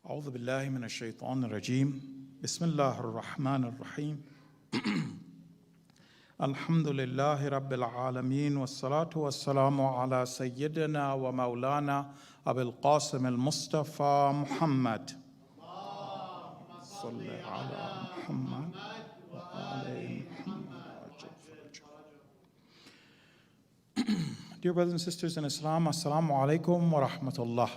أعوذ بالله من الشيطان الرجيم بسم الله الرحمن الرحيم الحمد لله رب العالمين والصلاة والسلام على سيدنا ومولانا أبي القاسم المصطفى محمد صل على محمد وآل محمد. Dear brothers and sisters in Islam, Assalamu alaikum wa rahmatullah.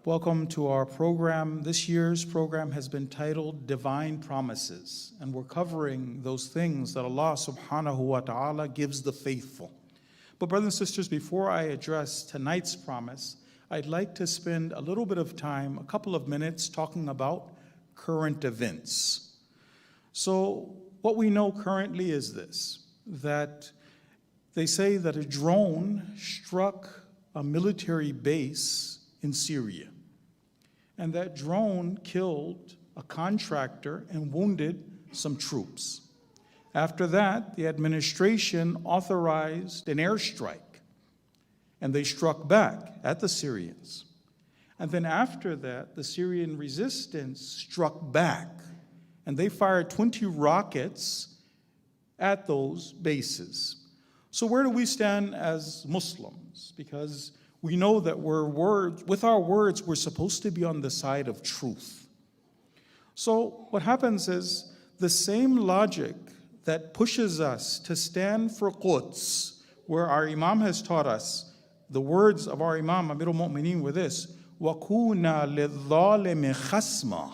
Welcome to our program. This year's program has been titled Divine Promises, and we're covering those things that Allah subhanahu wa ta'ala gives the faithful. But brothers and sisters, before I address tonight's promise, I'd like to spend a little bit of time, a couple of minutes, talking about current events. So what we know currently is this, that they say that a drone struck a military base in Syria. And that drone killed a contractor and wounded some troops. After that, the administration authorized an airstrike, and they struck back at the Syrians. And then after that, the Syrian resistance struck back, and they fired 20 rockets at those bases. So where do we stand as Muslims? Because we know that with our words, we're supposed to be on the side of truth. So what happens is the same logic that pushes us to stand for Quds, where our Imam has taught us, the words of our Imam, Amirul Mu'mineen, were this, وَكُونَا لِلظَّالِمِ خَصْمًا,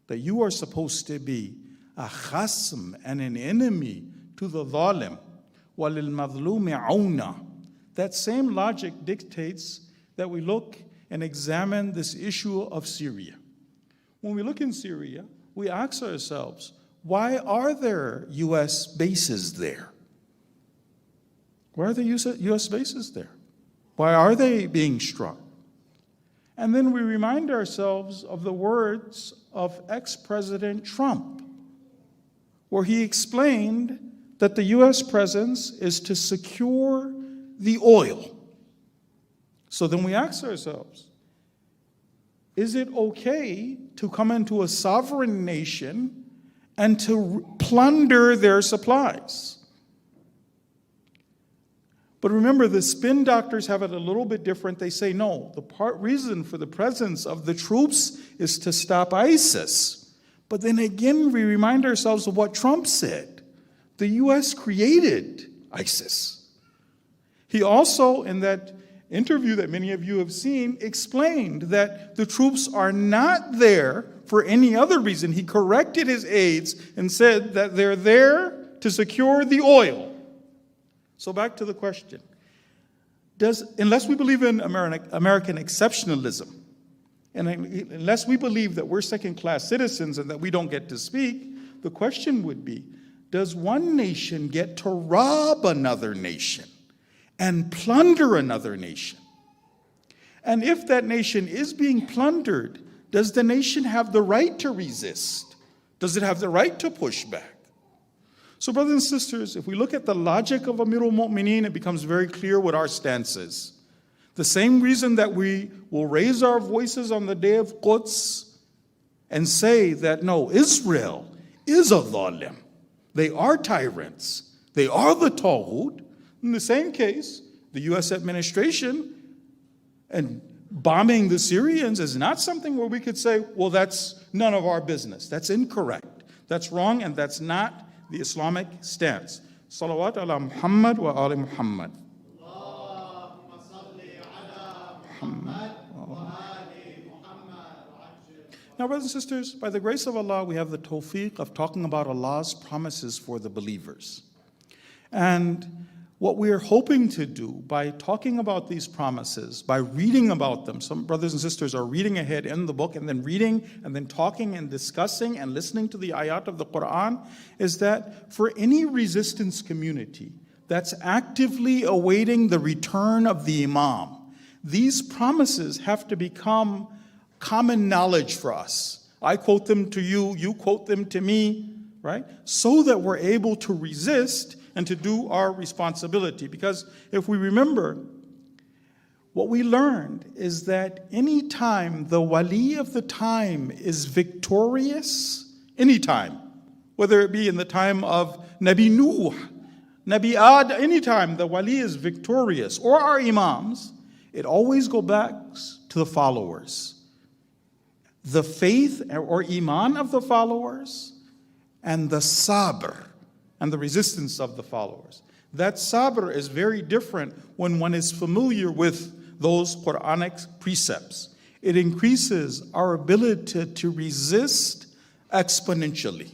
that you are supposed to be a khasm and an enemy to the zalim, وَلِلْمَظْلُومِ عَوْنًا. That same logic dictates that we look and examine this issue of Syria. When we look in Syria, we ask ourselves, why are there U.S. bases there? Why are there U.S. bases there? Why are they being struck? And then we remind ourselves of the words of ex-President Trump, where he explained that the U.S. presence is to secure the oil. So then we ask ourselves, is it okay to come into a sovereign nation and to plunder their supplies? But remember, the spin doctors have it a little bit different. They say, no, the reason for the presence of the troops is to stop ISIS. But then again, we remind ourselves of what Trump said. The U.S. created ISIS. He also, in that interview that many of you have seen, explained that the troops are not there for any other reason. He corrected his aides and said that they're there to secure the oil. So back to the question. Unless we believe in American exceptionalism, and unless we believe that we're second-class citizens and that we don't get to speak, the question would be, does one nation get to rob another nation and plunder another nation? And if that nation is being plundered, does the nation have the right to resist? Does it have the right to push back? So brothers and sisters, if we look at the logic of Amirul Mu'mineen, it becomes very clear what our stance is. The same reason that we will raise our voices on the day of Quds and say that no, Israel is a zalim. They are tyrants. They are the Taghut. In the same case, the U.S. administration and bombing the Syrians is not something where we could say, well, that's none of our business. That's incorrect. That's wrong, and that's not the Islamic stance. Salawat ala Muhammad wa ali Muhammad. Now, brothers and sisters, by the grace of Allah, we have the tawfiq of talking about Allah's promises for the believers. And what we are hoping to do by talking about these promises, by reading about them, some brothers and sisters are reading ahead in the book and then reading and then talking and discussing and listening to the ayat of the Quran, is that for any resistance community that's actively awaiting the return of the Imam, these promises have to become common knowledge for us. I quote them to you, you quote them to me, right? So that we're able to resist and to do our responsibility. Because if we remember, what we learned is that any time the wali of the time is victorious, any time, whether it be in the time of Nabi Nuh, Nabi Ad, any time the wali is victorious, or our imams, it always goes back to the followers. The faith or iman of the followers, and the sabr, and the resistance of the followers. That sabr is very different when one is familiar with those Quranic precepts. It increases our ability to resist exponentially.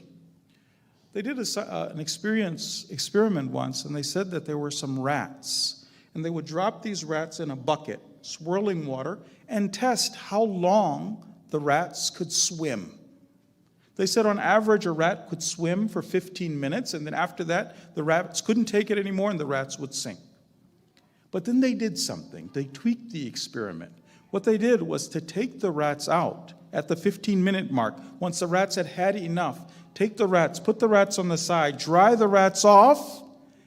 They did an experiment once, and they said that there were some rats, and they would drop these rats in a bucket, swirling water, and test how long the rats could swim. They said on average a rat could swim for 15 minutes, and then after that the rats couldn't take it anymore and the rats would sink. But then they did something. They tweaked the experiment. What they did was to take the rats out at the 15-minute mark. Once the rats had had enough, take the rats, put the rats on the side, dry the rats off,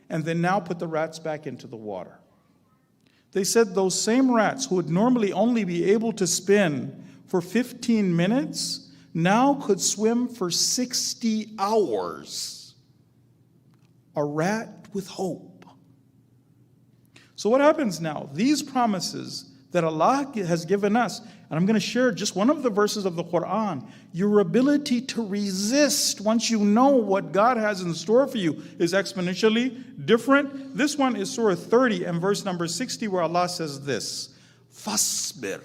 and then now put the rats back into the water. They said those same rats who would normally only be able to spin for 15 minutes now could swim for 60 hours. A rat with hope. So what happens now? These promises that Allah has given us, and I'm going to share just one of the verses of the Quran, your ability to resist once you know what God has in store for you is exponentially different. This one is Surah 30 and verse number 60, where Allah says this, Fasbir.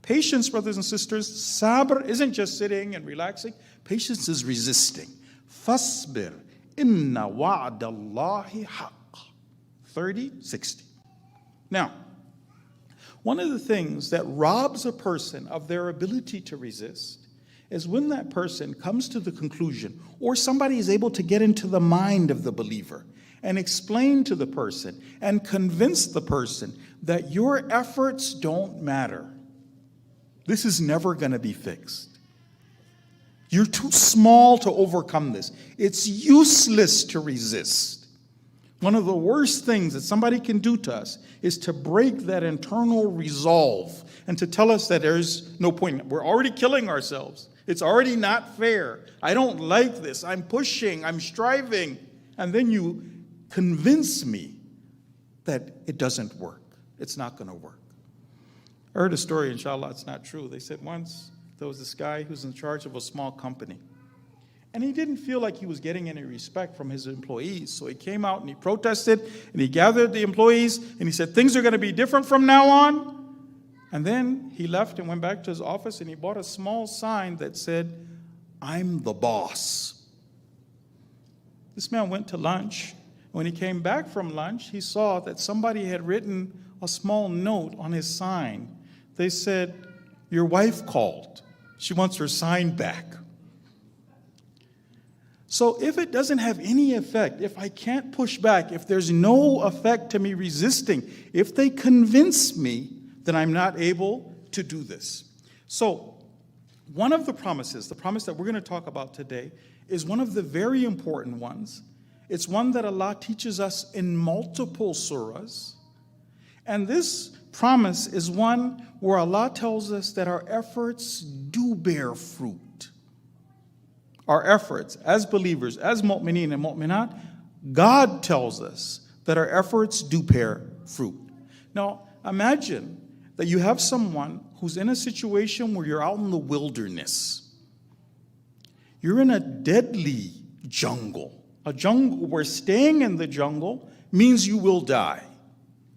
Patience, brothers and sisters, sabr isn't just sitting and relaxing. Patience is resisting. Fasbir, inna wa'dallahi haqq. 30, 60. Now, one of the things that robs a person of their ability to resist is when that person comes to the conclusion, or somebody is able to get into the mind of the believer and explain to the person and convince the person that your efforts don't matter. This is never going to be fixed. You're too small to overcome this. It's useless to resist. One of the worst things that somebody can do to us is to break that internal resolve and to tell us that there's no point. We're already killing ourselves. It's already not fair. I don't like this. I'm pushing. I'm striving. And then you convince me that it doesn't work. It's not going to work. I heard a story, inshallah, it's not true. They said once there was this guy who's in charge of a small company. And he didn't feel like he was getting any respect from his employees. So he came out and he protested and he gathered the employees and he said, things are going to be different from now on. And then he left and went back to his office and he bought a small sign that said, I'm the boss. This man went to lunch. When he came back from lunch, he saw that somebody had written a small note on his sign. They said, your wife called. She wants her sign back. So if it doesn't have any effect, if I can't push back, if there's no effect to me resisting, if they convince me, then I'm not able to do this. So one of the promises, the promise that we're going to talk about today, is one of the very important ones. It's one that Allah teaches us in multiple surahs. And this promise is one where Allah tells us that our efforts do bear fruit. Our efforts as believers, as mu'mineen and mu'minat, God tells us that our efforts do bear fruit. Now, imagine that you have someone who's in a situation where you're out in the wilderness. You're in a deadly jungle. A jungle where staying in the jungle means you will die.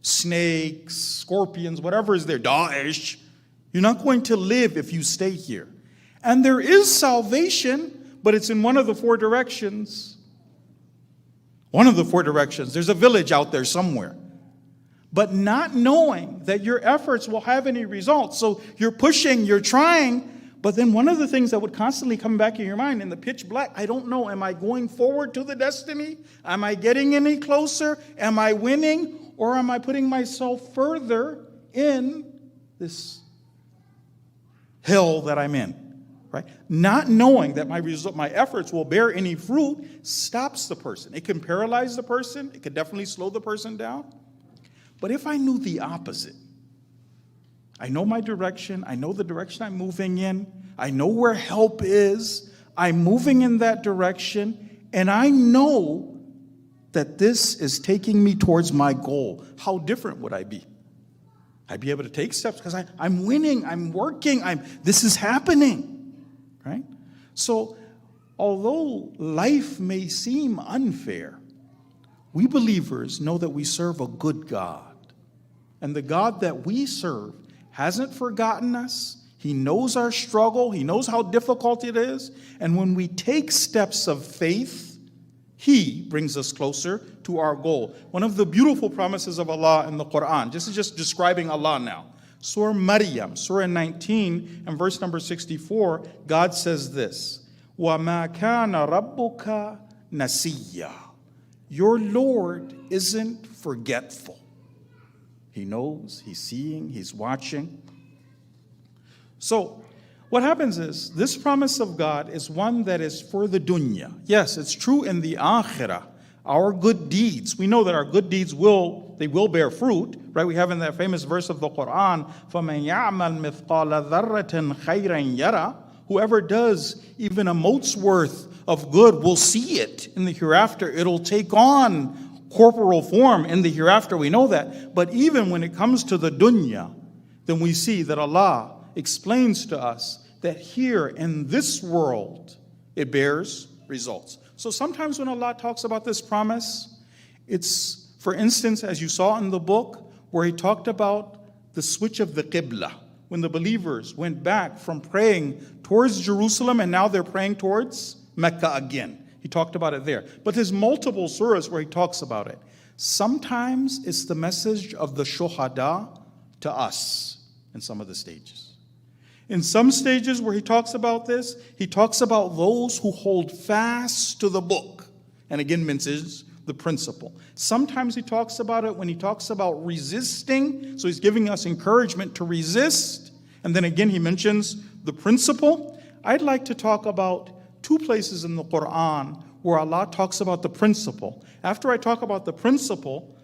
Snakes, scorpions, whatever is there, Daesh. You're not going to live if you stay here. And there is salvation, but it's in one of the four directions. One of the four directions. There's a village out there somewhere. But not knowing that your efforts will have any results. So you're pushing, you're trying, but then one of the things that would constantly come back in your mind in the pitch black, I don't know, am I going forward to the destiny? Am I getting any closer? Am I winning? Or am I putting myself further in this hell that I'm in? Right? Not knowing that my efforts will bear any fruit stops the person. It can paralyze the person. It can definitely slow the person down. But if I knew the opposite, I know my direction. I know the direction I'm moving in. I know where help is. I'm moving in that direction. And I know that this is taking me towards my goal. How different would I be? I'd be able to take steps because I'm winning. I'm working. This is happening. Right? So, although life may seem unfair, we believers know that we serve a good God. And the God that we serve hasn't forgotten us. He knows our struggle. He knows how difficult it is. And when we take steps of faith, He brings us closer to our goal. One of the beautiful promises of Allah in the Quran, this is just describing Allah now. Surah Maryam, Surah 19 and verse number 64, God says this, وَمَا كَانَ رَبُّكَ نَسِيًّا. Your Lord isn't forgetful. He knows, He's seeing, He's watching. So, what happens is, this promise of God is one that is for the dunya. Yes, it's true in the akhirah. Our good deeds, we know that our good deeds will bear fruit, right? We have in that famous verse of the Quran, فَمَنْ يَعْمَلْ مِثْقَالَ ذَرَّةٍ خَيْرًا يَرَى. Whoever does even a mote's worth of good will see it in the hereafter. It'll take on corporal form in the hereafter, we know that. But even when it comes to the dunya, then we see that Allah explains to us that here in this world, it bears results. So sometimes when Allah talks about this promise, it's, for instance, as you saw in the book, where He talked about the switch of the Qibla, when the believers went back from praying towards Jerusalem and now they're praying towards Mecca again. He talked about it there. But there's multiple surahs where He talks about it. Sometimes it's the message of the shuhada to us in some of the stages. In some stages where He talks about this, He talks about those who hold fast to the book. And again mentions the principle. Sometimes He talks about it when He talks about resisting. So He's giving us encouragement to resist. And then again He mentions the principle. I'd like to talk about two places in the Quran where Allah talks about the principle. After I talk about the principle,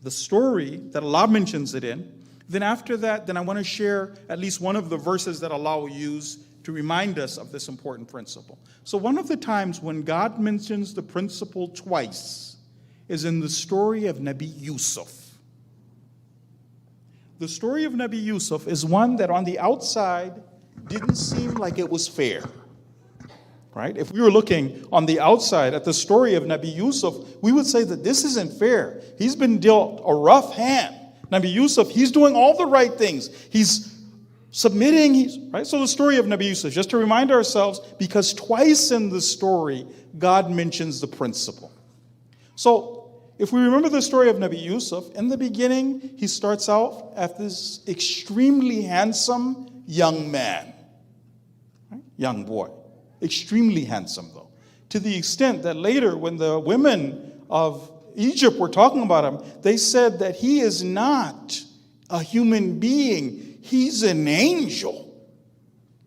the story that Allah mentions it in, then after that, then I want to share at least one of the verses that Allah will use to remind us of this important principle. So one of the times when God mentions the principle twice is in the story of Nabi Yusuf. The story of Nabi Yusuf is one that on the outside didn't seem like it was fair. Right? If we were looking on the outside at the story of Nabi Yusuf, we would say that this isn't fair. He's been dealt a rough hand. Nabi Yusuf, he's doing all the right things. He's submitting, right? So the story of Nabi Yusuf, just to remind ourselves, because twice in the story, God mentions the principle. So if we remember the story of Nabi Yusuf, in the beginning, he starts out as this extremely handsome young man, right? Young boy. Extremely handsome, though. To the extent that later, when the women of Egypt were talking about him, they said that he is not a human being, he's an angel.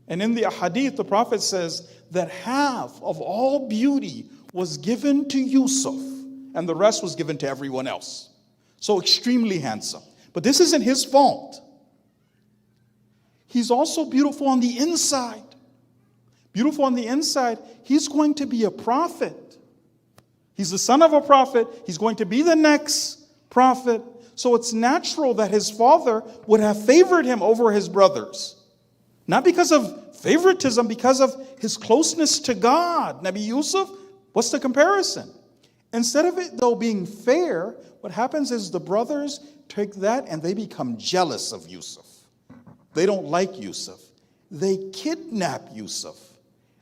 And in the hadith, the Prophet says that half of all beauty was given to Yusuf, and the rest was given to everyone else. So extremely handsome. But this isn't his fault. He's also beautiful on the inside. Beautiful on the inside, he's going to be a prophet. He's the son of a prophet. He's going to be the next prophet. So it's natural that his father would have favored him over his brothers. Not because of favoritism, because of his closeness to God. Nabi Yusuf, what's the comparison? Instead of it, though, being fair, what happens is the brothers take that and they become jealous of Yusuf. They don't like Yusuf. They kidnap Yusuf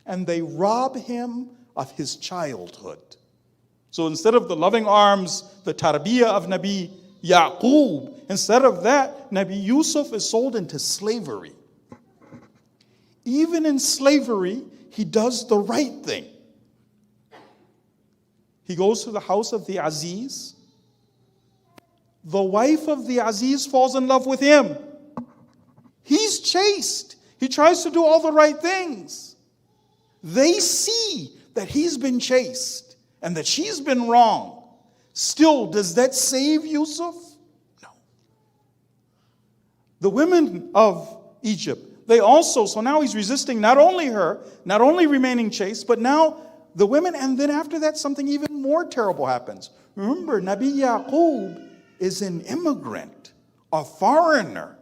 and they rob him of his childhood. So instead of the loving arms, the tarbiyah of Nabi Yaqub, instead of that, Nabi Yusuf is sold into slavery. Even in slavery, he does the right thing. He goes to the house of the Aziz. The wife of the Aziz falls in love with him. He's chaste. He tries to do all the right things. They see that he's been chaste and that she's been wrong. Still, does that save Yusuf? No. the women of Egypt, they also, so now he's resisting not only her, not only remaining chaste, but now the women, and then after that, something even more terrible happens. Remember, Nabi Yaqub is an immigrant, a foreigner,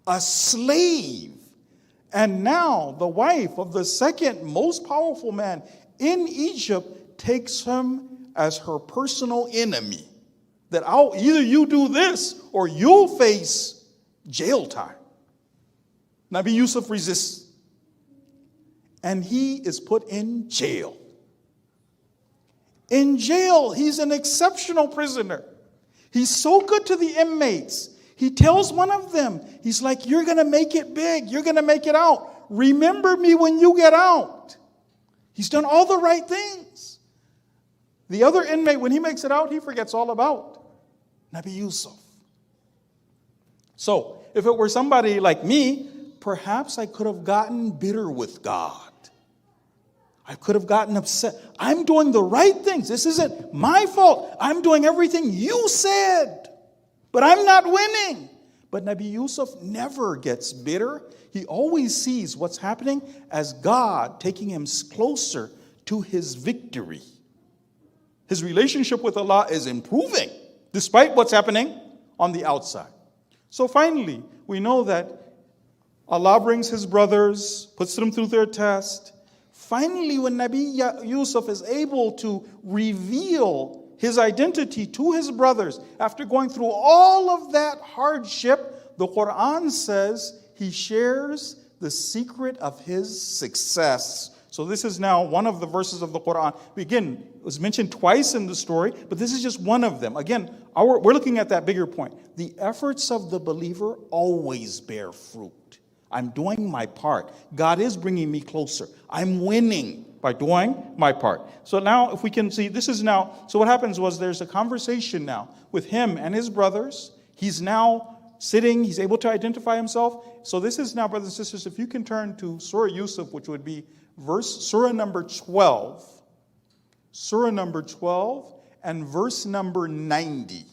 a slave. And now the wife of the second most powerful man in Egypt takes him as her personal enemy. That either you do this or you'll face jail time. Nabi Yusuf resists. And he is put in jail. In jail, he's an exceptional prisoner. He's so good to the inmates. He tells one of them, he's like, you're going to make it big. You're going to make it out. Remember me when you get out. He's done all the right things. The other inmate, when he makes it out, he forgets all about Nabi Yusuf. So, if it were somebody like me, perhaps I could have gotten bitter with God. I could have gotten upset. I'm doing the right things. This isn't my fault. I'm doing everything you said, but I'm not winning. But Nabi Yusuf never gets bitter. He always sees what's happening as God taking him closer to his victory. His relationship with Allah is improving despite what's happening on the outside. So finally, we know that Allah brings his brothers, puts them through their test. Finally, when Nabi Yusuf is able to reveal his identity to his brothers, after going through all of that hardship, the Quran says he shares the secret of his success. So this is now one of the verses of the Quran. Again, it was mentioned twice in the story, but this is just one of them. Again, we're looking at that bigger point. The efforts of the believer always bear fruit. I'm doing my part. God is bringing me closer. I'm winning by doing my part. So now if we can see, this is now, so what happens was there's a conversation now with him and his brothers. He's now sitting, he's able to identify himself. So this is now, brothers and sisters, if you can turn to Surah Yusuf, which would be Surah number 12. Surah number 12 and verse number 90.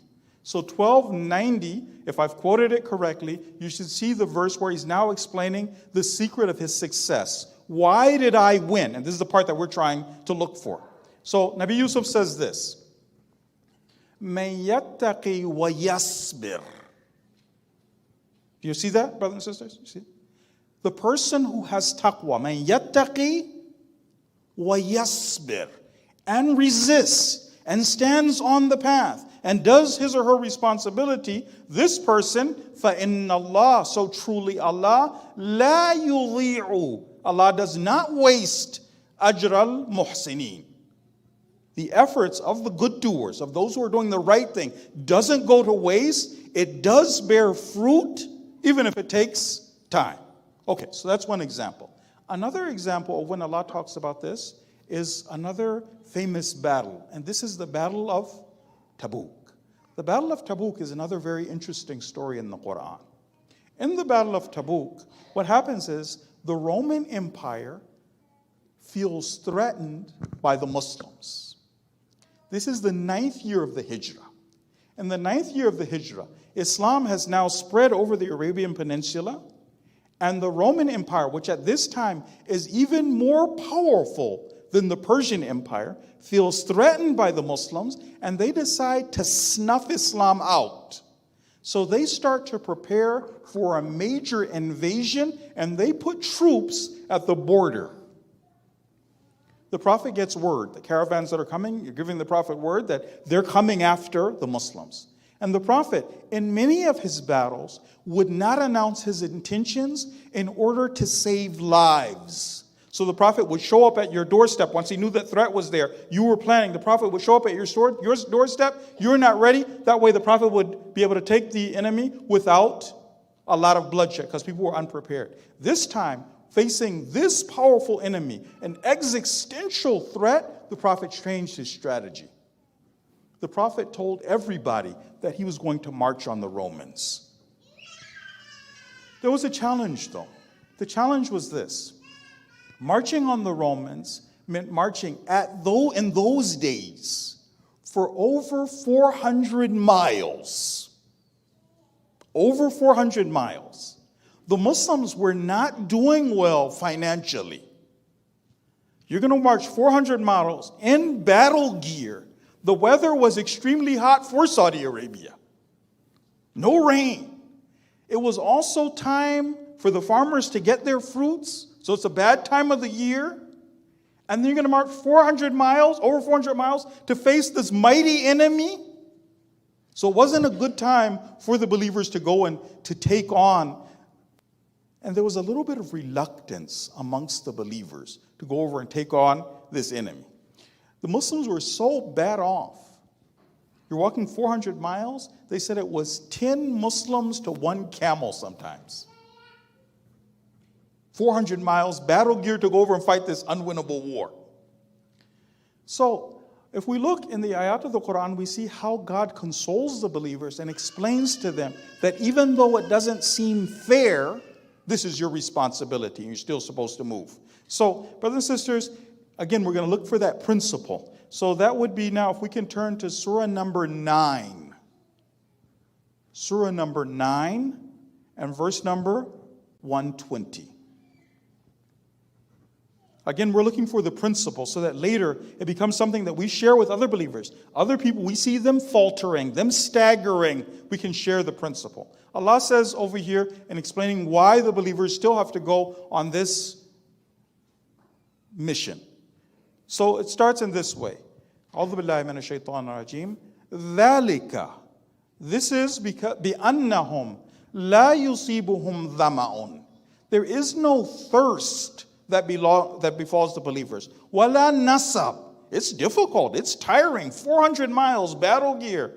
So 1290, if I've quoted it correctly, you should see the verse where he's now explaining the secret of his success. Why did I win? And this is the part that we're trying to look for. So Nabi Yusuf says this. مَن يَتَّقِي وَيَصْبِرْ. Do you see that, brothers and sisters? You see? The person who has taqwa, مَن يَتَّقِي وَيَصْبِرْ, and resists and stands on the path and does his or her responsibility, this person, فَإِنَّ اللَّهَ, so truly Allah, لَا يُضِيعُ, Allah does not waste أَجْرَ الْمُحْسِنِينَ. The efforts of the good doers, of those who are doing the right thing, doesn't go to waste. It does bear fruit, even if it takes time. Okay, so that's one example. Another example of when Allah talks about this is another famous battle, and this is the Battle of Tabuk. The Battle of Tabuk is another very interesting story in the Quran. In the Battle of Tabuk, what happens is the Roman Empire feels threatened by the Muslims. This is the 9th year of the Hijrah. In the 9th year of the Hijrah, Islam has now spread over the Arabian Peninsula, and the Roman Empire, which at this time is even more powerful than the Persian Empire, feels threatened by the Muslims, and they decide to snuff Islam out. So they start to prepare for a major invasion, and they put troops at the border. The Prophet gets word, the caravans that are coming, you're giving the Prophet word that they're coming after the Muslims. And the Prophet, in many of his battles, would not announce his intentions in order to save lives. So the Prophet would show up at your doorstep once he knew that threat was there. You were planning. The Prophet would show up at your doorstep. You're not ready. That way the Prophet would be able to take the enemy without a lot of bloodshed because people were unprepared. This time, facing this powerful enemy, an existential threat, the Prophet changed his strategy. The Prophet told everybody that he was going to march on the Romans. There was a challenge, though. The challenge was this. Marching on the Romans meant marching in those days for over 400 miles. over 400 miles. The Muslims were not doing well financially. You're going to march 400 miles in battle gear. The weather was extremely hot for Saudi Arabia. No rain. It was also time for the farmers to get their fruits, so it's a bad time of the year. And then you're going to march 400 miles, over 400 miles, to face this mighty enemy. So it wasn't a good time for the believers to go and to take on. And there was a little bit of reluctance amongst the believers to go over and take on this enemy. The Muslims were so bad off. You're walking 400 miles. They said it was 10 Muslims to 1 camel sometimes. 400 miles, battle gear to go over and fight this unwinnable war. So, if we look in the ayat of the Quran, we see how God consoles the believers and explains to them that even though it doesn't seem fair, this is your responsibility. You're still supposed to move. So, brothers and sisters, again, we're going to look for that principle. So that would be now, if we can turn to Surah number 9. Surah number 9 and verse number 120. Again, we're looking for the principle so that later it becomes something that we share with other believers. Other people, we see them faltering, them staggering, we can share the principle. Allah says over here in explaining why the believers still have to go on this mission. So it starts in this way. A'udhu billahi minash shaitanir rajim. ذَلِكَ. This is because بِأَنَّهُمْ لَا يُصِيبُهُمْ ظَمَأٌ. There is no thirst that befalls the believers. وَلَا نَصَبٌ. It's difficult, it's tiring. 400 miles, battle gear.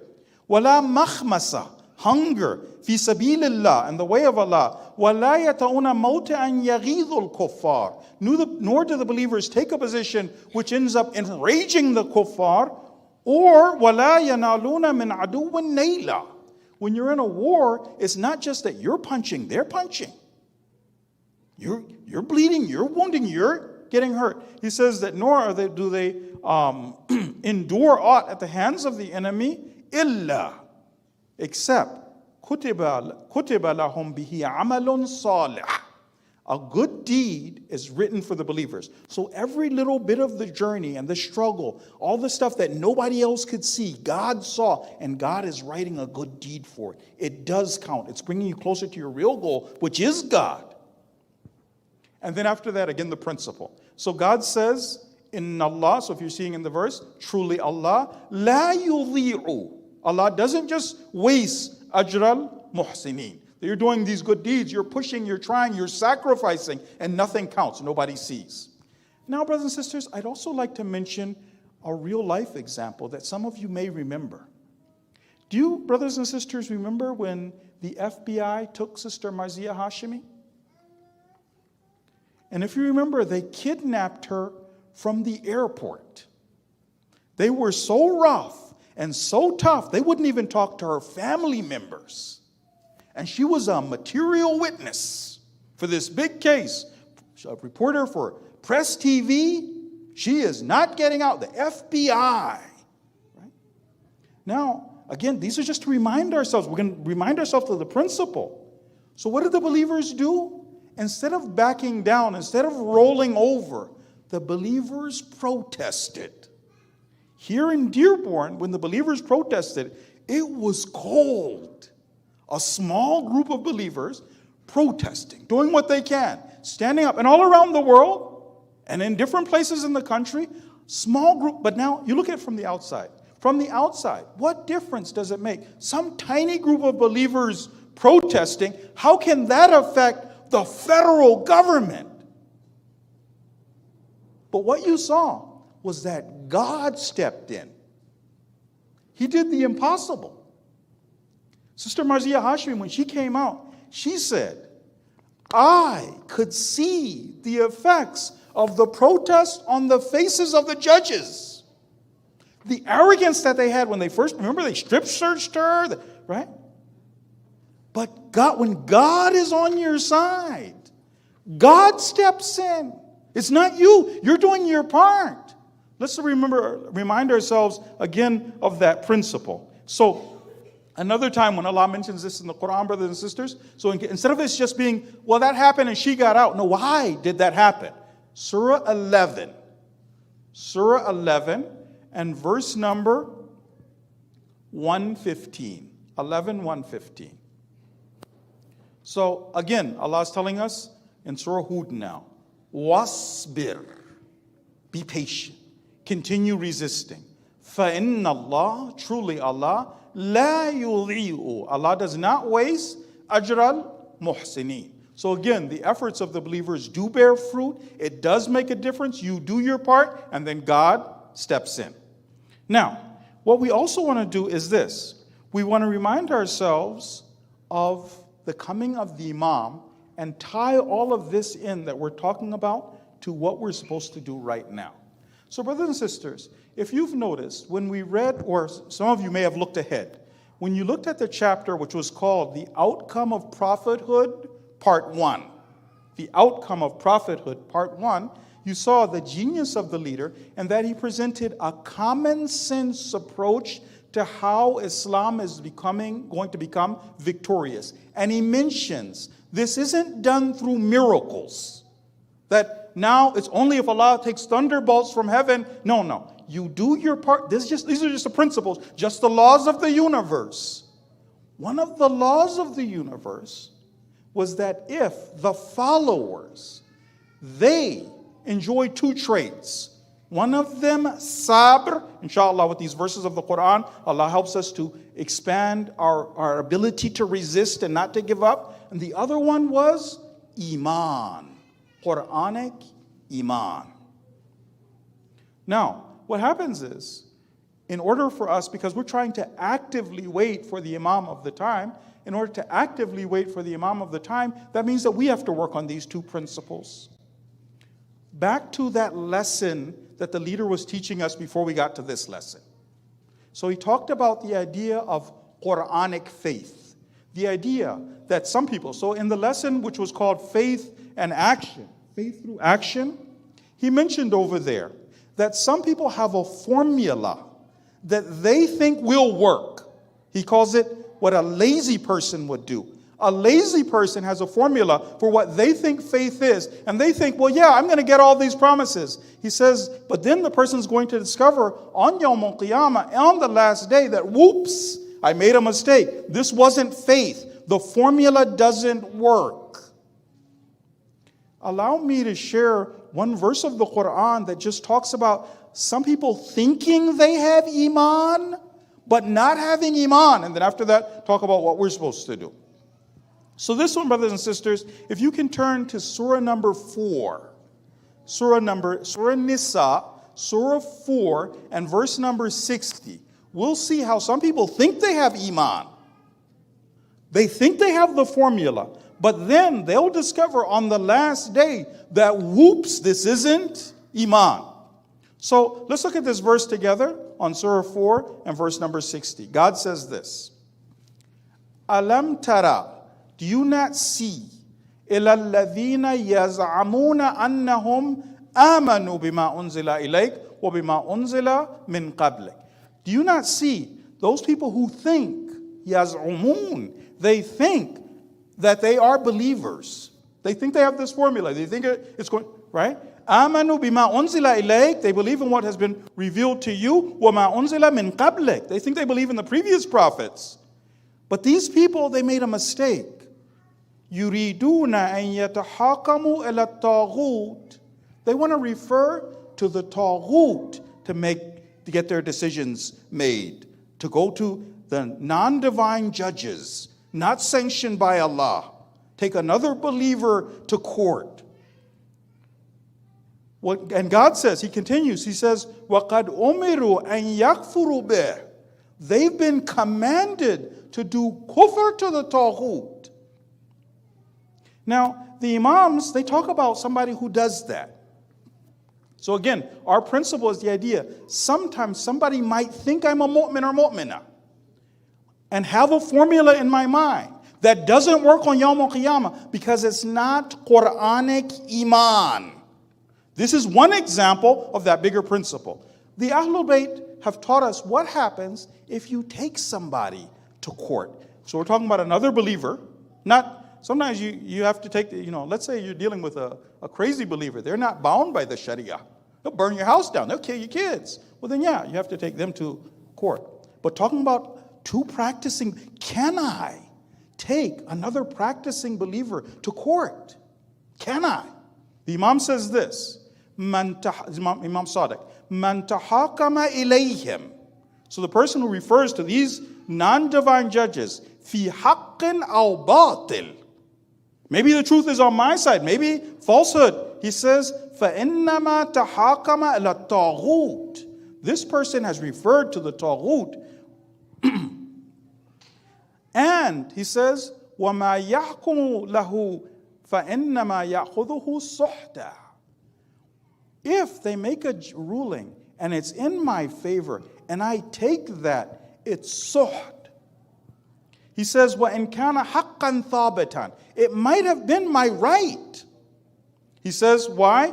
وَلَا مَخْمَسَةٌ. Hunger. فِي سَبِيلِ اللَّهِ. In the way of Allah. وَلَا يَتَعُونَ مَوْتِعًا يَغِيظُ الْكُفَّارِ. Nor do the believers take a position which ends up enraging the kuffar. Or وَلَا يَنَالُونَ مِنْ عَدُوٍ نَيْلًا. When you're in a war, it's not just that you're punching, they're punching. You're bleeding, you're wounding, you're getting hurt. He says that nor do they endure aught at the hands of the enemy, illa, except kutiba lahum bihi amalun salih. A good deed is written for the believers. So every little bit of the journey and the struggle, all the stuff that nobody else could see, God saw, and God is writing a good deed for it. It does count. It's bringing you closer to your real goal, which is God. And then after that, again, the principle. So God says, in Allah, so if you're seeing in the verse, truly Allah, la yudhi'u. Allah doesn't just waste ajral muhsinin. You're doing these good deeds, you're pushing, you're trying, you're sacrificing, and nothing counts, nobody sees. Now, brothers and sisters, I'd also like to mention a real life example that some of you may remember. Do you, brothers and sisters, remember when the FBI took Sister Marziah Hashimi? And if you remember, they kidnapped her from the airport. They were so rough and so tough, they wouldn't even talk to her family members. And she was a material witness for this big case. A reporter for Press TV. She is not getting out. The FBI. Right? Now, again, these are just to remind ourselves. We're going to remind ourselves of the principle. So what did the believers do? Instead of backing down, instead of rolling over, the believers protested. Here in Dearborn, when the believers protested, it was cold. A small group of believers protesting, doing what they can, standing up. And all around the world, and in different places in the country, small group. But now you look at it from the outside. From the outside, what difference does it make? Some tiny group of believers protesting, how can that affect the federal government? But what you saw was that God stepped in. He did the impossible. Sister Marziah Hashimi, when she came out, she said, I could see the effects of the protest on the faces of the judges. The arrogance that they had when they first, remember they strip searched her, right? But God, when God is on your side, God steps in. It's not you. You're doing your part. Let's remind ourselves again of that principle. So, Another time when Allah mentions this in the Quran, brothers and sisters, so instead of this just being, well, that happened and she got out. No, why did that happen? Surah 11. Surah 11 and verse number 115. 11:115. So again, Allah is telling us in Surah Hud now, wasbir, be patient, continue resisting. فَإِنَّ اللَّهَ, truly Allah, لَا يُضِيعُ, Allah does not waste ajral muhsinin. So again, the efforts of the believers do bear fruit. It does make a difference. You do your part, and then God steps in. Now, what we also want to do is this. We want to remind ourselves of the coming of the Imam and tie all of this in that we're talking about to what we're supposed to do right now. So brothers and sisters, if you've noticed, when we read, or some of you may have looked ahead, when you looked at the chapter which was called The Outcome of Prophethood, Part 1, the outcome of prophethood, Part 1, you saw the genius of the leader and that he presented a common sense approach to how Islam is going to become victorious. And he mentions this isn't done through miracles, that now it's only if Allah takes thunderbolts from heaven. No. You do your part. These are just the principles, just the laws of the universe. One of the laws of the universe was that if the followers, they enjoy two traits. One of them, sabr. Inshallah, with these verses of the Quran, Allah helps us to expand our ability to resist and not to give up. And the other one was iman, Quranic iman. Now, what happens is, in order for us, because we're trying to actively wait for the Imam of the time, in order to actively wait for the Imam of the time, that means that we have to work on these two principles. Back to that lesson that the leader was teaching us before we got to this lesson. So he talked about the idea of Quranic faith. The idea that some people, so in the lesson which was called faith and action, faith through action, he mentioned over there that some people have a formula that they think will work. He calls it what a lazy person would do. A lazy person has a formula for what they think faith is. And they think, well, yeah, I'm going to get all these promises. He says, but then the person's going to discover on Yawm al-Qiyamah, on the last day, that whoops, I made a mistake. This wasn't faith. The formula doesn't work. Allow me to share one verse of the Quran that just talks about some people thinking they have Iman, but not having Iman. And then after that, talk about what we're supposed to do. So this one, brothers and sisters, if you can turn to Surah number 4, Surah Nisa, Surah 4, and verse number 60, we'll see how some people think they have Iman. They think they have the formula, but then they'll discover on the last day that, whoops, this isn't Iman. So let's look at this verse together on Surah 4 and verse number 60. God says this, Alam tara, do you not see, إِلَى الَّذِينَ يَزْعَمُونَ أَنَّهُمْ آمَنُوا بِمَا أُنزِلَ إِلَيْكَ وَبِمَا أُنزِلَ مِنْ قَبْلِكَ. Do you not see those people who think, يَزْعُمُونَ, they think that they are believers. They think they have this formula. They think it's going, right? آمَنُوا بِمَا أُنزِلَ إِلَيْكَ, they believe in what has been revealed to you. وَمَا أُنزِلَ مِنْ قَبْلِكَ, they think they believe in the previous prophets. But these people, they made a mistake. يُرِيدُونَ أَن يَتَحَاكَمُوا إِلَى الطَّاغُوتِ. They want to refer to the Taghut to get their decisions made, to go to the non-divine judges, not sanctioned by Allah. Take another believer to court. And God says, He continues, He says, وَقَدْ أُمِرُوا أَن يَكْفُرُوا بِهِ. They've been commanded to do kufr to the Taghut. Now, the Imams, they talk about somebody who does that. So again, our principle is the idea, sometimes somebody might think I'm a mu'min or mu'minah and have a formula in my mind that doesn't work on Yawm al-Qiyamah because it's not Quranic Iman. This is one example of that bigger principle. The Ahlul Bayt have taught us what happens if you take somebody to court. So we're talking about another believer. Not sometimes you have to take let's say you're dealing with a crazy believer. They're not bound by the Sharia. They'll burn your house down. They'll kill your kids. Well, then, yeah, you have to take them to court. But talking about two practicing, can I take another practicing believer to court? Can I? The Imam says this, Imam Sadiq, Man tahakama ilayhim. So the person who refers to these non-divine judges, fi haqqin aw batil. Maybe the truth is on my side, maybe falsehood. He says, فَإِنَّمَا تَحَاكَمَ إِلَى الطَّاغُوتِ. This person has referred to the Taghut. And he says, وَمَا يَحْكُمُ لَهُ فَإِنَّمَا يَأْخُذُهُ صُحْتًا. If they make a ruling and it's in my favor and I take that, it's suht. He says, وَإِنْ كَانَ حَقًّا ثَابِتًا. It might have been my right. He says, why?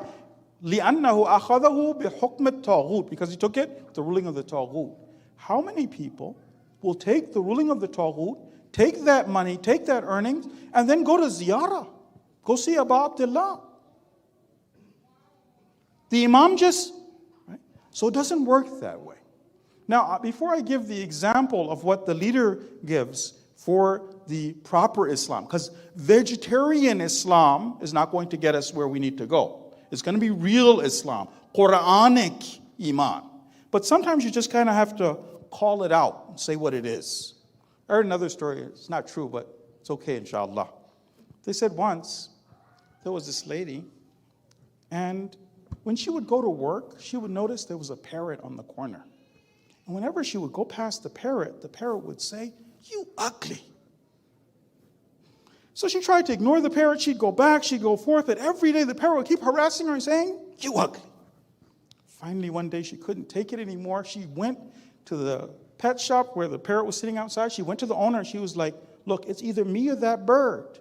لِأَنَّهُ أَخَذَهُ بِحُكْمِ الطَّاغُوتِ. Because he took it, the ruling of the Taghut. How many people will take the ruling of the Taghut, take that money, take that earnings, and then go to ziyarah? Go see Abu Abdullah. The Imam just, right? So it doesn't work that way. Now, before I give the example of what the leader gives for the proper Islam, because vegetarian Islam is not going to get us where we need to go. It's going to be real Islam, Quranic Iman. But sometimes you just kind of have to call it out and say what it is. I heard another story. It's not true, but it's okay, inshallah. They said once there was this lady, and when she would go to work, she would notice there was a parrot on the corner. And whenever she would go past the parrot would say, "You ugly." So she tried to ignore the parrot. She'd go back, she'd go forth, but every day the parrot would keep harassing her and saying, "You ugly." Finally, one day she couldn't take it anymore. She went to the pet shop where the parrot was sitting outside. She went to the owner and she was like, "Look, it's either me or that bird.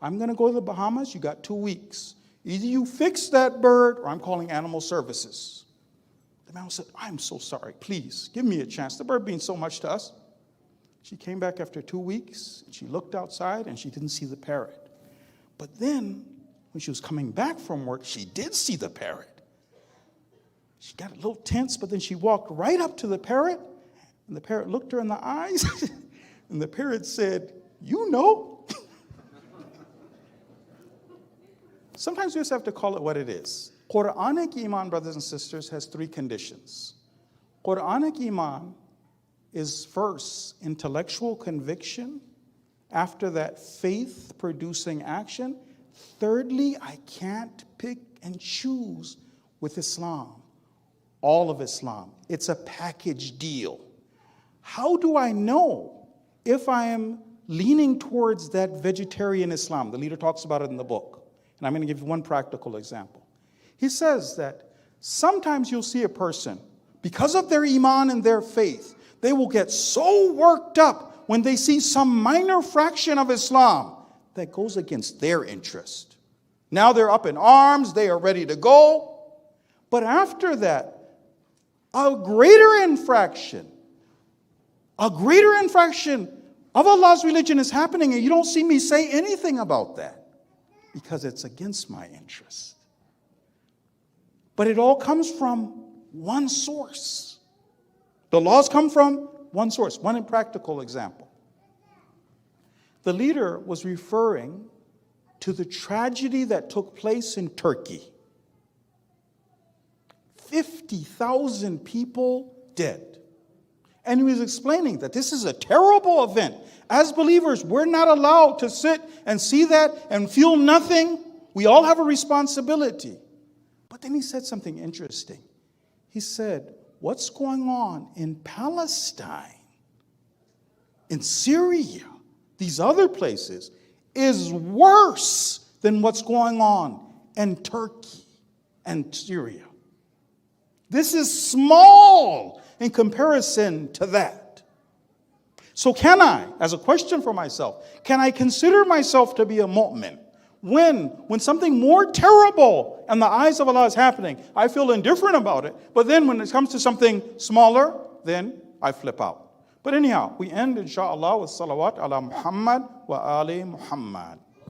I'm going to go to the Bahamas. You got 2 weeks. Either you fix that bird or I'm calling animal services." The man said, "I'm so sorry. Please, give me a chance. The bird means so much to us." She came back after 2 weeks. And she looked outside and she didn't see the parrot. But then, when she was coming back from work, she did see the parrot. She got a little tense, but then she walked right up to the parrot, and the parrot looked her in the eyes, and the parrot said, "You know." Sometimes we just have to call it what it is. Quranic Iman, brothers and sisters, has 3 conditions. Quranic Iman is first intellectual conviction, after that faith-producing action. Thirdly, I can't pick and choose with Islam, all of Islam. It's a package deal. How do I know if I am leaning towards that vegetarian Islam? The leader talks about it in the book. And I'm going to give you one practical example. He says that sometimes you'll see a person, because of their Iman and their faith, they will get so worked up when they see some minor fraction of Islam that goes against their interest. Now they're up in arms, they are ready to go. But after that, a greater infraction of Allah's religion is happening, and you don't see me say anything about that because it's against my interest. But it all comes from one source. The laws come from one source. One practical example. The leader was referring to the tragedy that took place in Turkey. 50,000 people dead. And he was explaining that this is a terrible event. As believers, we're not allowed to sit and see that and feel nothing. We all have a responsibility. But then he said something interesting. He said, what's going on in Palestine, in Syria, these other places, is worse than what's going on in Turkey and Syria. This is small in comparison to that. So can I, as a question for myself, can I consider myself to be a mu'min when something more terrible in the eyes of Allah is happening? I feel indifferent about it, but then when it comes to something smaller, then I flip out. But anyhow, we end inshallah with salawat ala Muhammad wa ali Muhammad.